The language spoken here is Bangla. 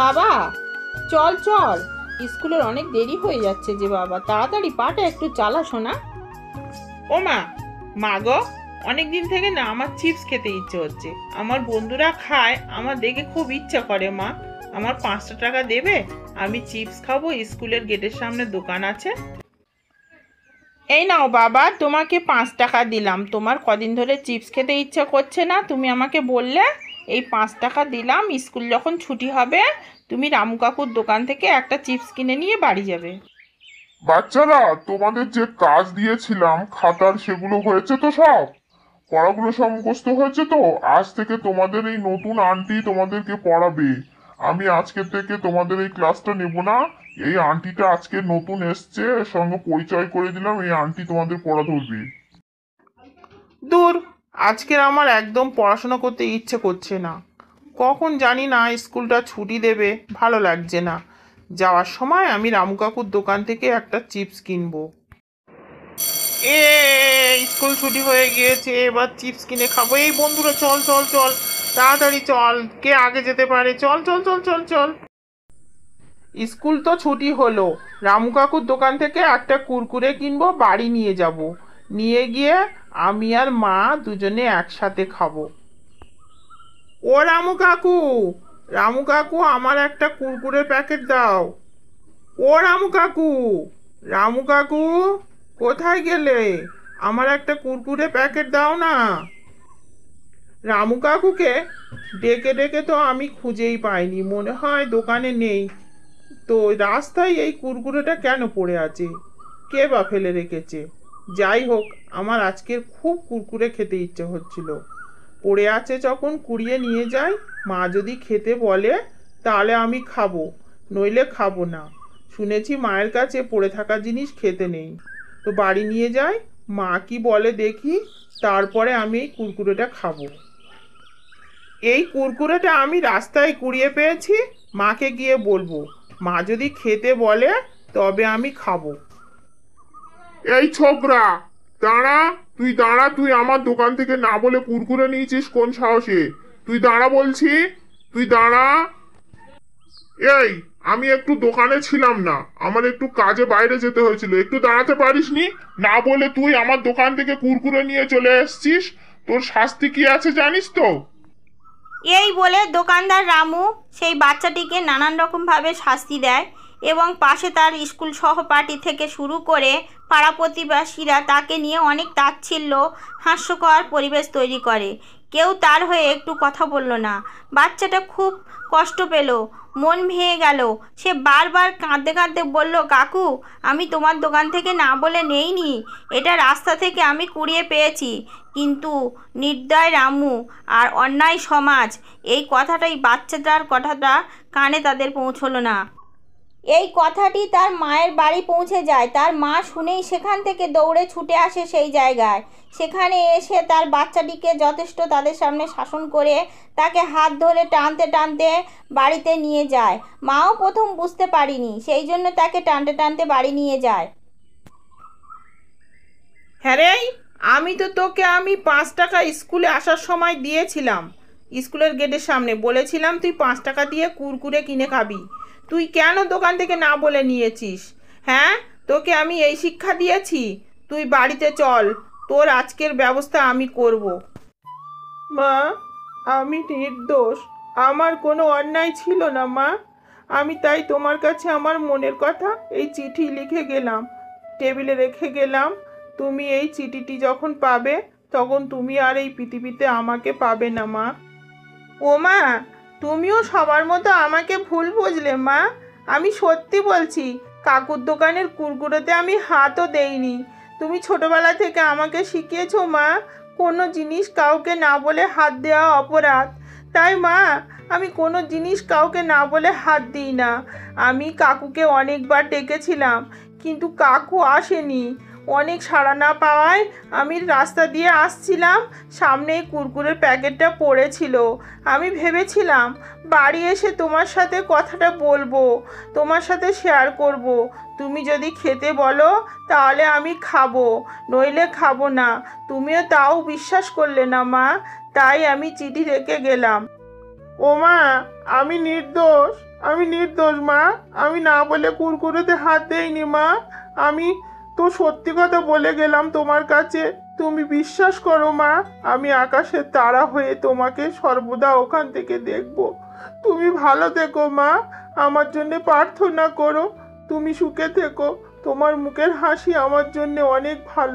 বাবা চল চল, স্কুলের অনেক দেরি হয়ে যাচ্ছে যে বাবা, তাড়াতাড়ি পাটা একটু চালা শোনা। ও মা, মা গো, অনেক দিন থেকে না আমার চিপস খেতে ইচ্ছে হচ্ছে। আমার বন্ধুরা খায়, আমার দেখে খুব ইচ্ছা করে। মা, আমার 5টা টাকা দেবে? আমি চিপস খাবো, স্কুলের গেটের সামনে দোকান আছে। এই নাও বাবা, তোমাকে 5 টাকা দিলাম। তোমার কদিন ধরে চিপস খেতে ইচ্ছা করছে না, তুমি আমাকে বললে, এই 5 টাকা দিলাম। স্কুল যখন ছুটি হবে তুমি রামু কাকুর দোকান থেকে একটা চিপস কিনে নিয়ে বাড়ি যাবে। বাচ্চারা, তোমাদের যে কাজ দিয়েছিলাম খাতার, সেগুলো হয়েছে তো? সব পড়াগুলো সব মুখস্থ হয়েছে তো? আজ থেকে তোমাদের এই নতুন আন্টি তোমাদেরকে পড়াবে। আমি আজকে থেকে তোমাদের এই ক্লাসটা নেব না। এই আন্টিটা আজকে নতুন এসছে, এর সঙ্গে পরিচয় করে দিলাম। এই আন্টি তোমাদের পড়া ধরবে। দূর, আজকের আমার একদম পড়াশোনা করতে ইচ্ছে করছে না। কখন জানি না স্কুলটা ছুটি দেবে, ভালো লাগছে না। যাওয়ার সময় আমি রামু কাকুর দোকান থেকে একটা চিপস কিনবো। এ, স্কুল ছুটি হয়ে গিয়েছে, এবার চিপস কিনে খাবো। এই বন্ধুরা, চল চল চল, তাড়াতাড়ি চল, কে আগে যেতে পারে? চল চল চল চল চল। স্কুল তো ছুটি হলো, রামু কাকুর দোকান থেকে একটা কুরকুরে কিনবো, বাড়ি নিয়ে যাব। নিয়ে গিয়ে আমি আর মা দুজনে একসাথে খাবো। ও রামু কাকু, রামু কাকু, আমার একটা কুরকুরের প্যাকেট দাও। ও রামু কাকু, রামু কাকু, কোথায় গেলে? আমার একটা কুরকুরে প্যাকেট দাও না। রামু কাকুকে ডেকে ডেকে তো আমি খুঁজেই পাইনি, মনে হয় দোকানে নেই। তো রাস্তায় এই কুরকুরেটা কেন পড়ে আছে? কে বা ফেলে রেখেছে? যাই হোক, আমার আজকের খুব কুরকুরে খেতে ইচ্ছে হচ্ছিল। পড়ে আছে যখন কুড়িয়ে নিয়ে যাই, মা যদি খেতে বলে তাহলে আমি খাবো, নইলে খাবো না। শুনেছি মায়ের কাছে পড়ে থাকা জিনিস খেতে নেই। তো বাড়ি নিয়ে যাই, মা কি বলে দেখি, তারপরে আমি এই কুরকুরেটা খাবো। এই কুরকুরেটা আমি রাস্তায় কুড়িয়ে পেয়েছি, মাকে গিয়ে বলবো। মা যদি খেতে বলে তবে আমি খাবো। এই ছোকরা, দাঁড়া! তুই দাঁড়া! তুই আমার দোকান থেকে না বলে কুরকুরে নিয়েছিস কোন সাহসে? তুই দাঁড়া বলছি, তুই দাঁড়া! এই, আমি একটু দোকানে ছিলাম না, আমার একটু কাজে বাইরে যেতে হয়েছিল, একটু দাঁড়াতে পারিসনি? না বলে তুই আমার দোকান থেকে কুরকুরে নিয়ে চলে এসেছিস। তোর শাস্তি কি আছে জানিস তো? এই বলে দোকানদার রামু সেই বাচ্চাটিকে নানান রকমভাবে শাস্তি দেয় এবং পাশে তার স্কুল সহপাঠী থেকে শুরু করে পাড়া প্রতিবেশীরা তাকে নিয়ে অনেক তাচ্ছিল্য, হাস্যকর পরিবেশ তৈরি করে। কেউ তার হয়ে একটু কথা বলল না। বাচ্চাটা খুব কষ্ট পেল, মন ভেঙে গেল। সে বারবার কাঁদতে কাঁদতে বলল, কাকু, আমি তোমার দোকান থেকে না বলে নেইনি, এটা রাস্তা থেকে আমি কুড়িয়ে পেয়েছি। কিন্তু নির্দয় রামু আর অন্যায় সমাজ, এই কথাটা কানে তাদের পৌঁছলো না। এই কথাটি তার মায়ের বাড়ি পৌঁছে যায়। তার মা শুনেই সেখান থেকে দৌড়ে ছুটে আসে সেই জায়গায়। সেখানে এসে তার বাচ্চাটিকে যথেষ্ট তাদের সামনে শাসন করে তাকে হাত ধরে টানতে টানতে বাড়িতে নিয়ে যায়। মাও প্রথম বুঝতে পারিনি, সেই জন্য তাকে টানতে টানতে বাড়ি নিয়ে যায়। হ্যাঁ রে, আমি তো তোকে 5 টাকা স্কুলে আসার সময় দিয়েছিলাম। স্কুলের গেটের সামনে বলেছিলাম তুই 5 টাকা দিয়ে কুরকুরে কিনে খাবি। তুই কেন দোকান থেকে না বলে নিয়েছিস? হ্যাঁ, তোকে আমি এই শিক্ষা দিয়েছি? তুই বাড়িতে চল, তোর আজকের ব্যবস্থা আমি করব। মা, আমি নির্দোষ, আমার কোনো অন্যায় ছিল না মা। আমি তাই তোমার কাছে আমার মনের কথা এই চিঠি লিখে গেলাম, টেবিলে রেখে গেলাম। তুমি এই চিঠিটি যখন পাবে তখন তুমি আর এই পৃথিবীতে আমাকে পাবে না মা। ও মা, তুমিও সবার মতো আমাকে ভুল বুঝলে মা। আমি সত্যি বলছি, কাকুর দোকানের কুরকুরেতে আমি হাতও দেইনি। তুমি ছোটবেলা থেকে আমাকে শিখিয়েছো মা, কোনো জিনিস কাউকে না বলে হাত দেওয়া অপরাধ। তাই মা, আমি কোনো জিনিস কাউকে না বলে হাত দিই না। আমি কাকুকে অনেকবার ডেকেছিলাম, কিন্তু কাকু আসেনি। অনেক সাড়া না পাওয়ায় আমি রাস্তা দিয়ে আসছিলাম, সামনেই কুরকুরের প্যাকেটটা পড়েছিল। আমি ভেবেছিলাম বাড়ি এসে তোমার সাথে কথাটা বলবো, তোমার সাথে শেয়ার করব। তুমি যদি খেতে বলো তাহলে আমি খাবো, নইলে খাবো না। তুমিও তাও বিশ্বাস করলে না মা, তাই আমি চিঠি রেখে গেলাম। ও মা, আমি নির্দোষ, আমি নির্দোষ মা, আমি না বলে কুরকুরেতে হাত দেইনি মা। আমি তো সত্যি কথা বলে গেলাম তোমার কাছে, তুমি বিশ্বাস করো মা। আমি আকাশের তারা হয়ে তোমাকে সর্বদা ওখান থেকে দেখব। তুমি ভালো থেকো মা, আমার জন্য প্রার্থনা করো। তুমি সুখে থেকো, তোমার মুখের হাসি আমার জন্য অনেক ভালো।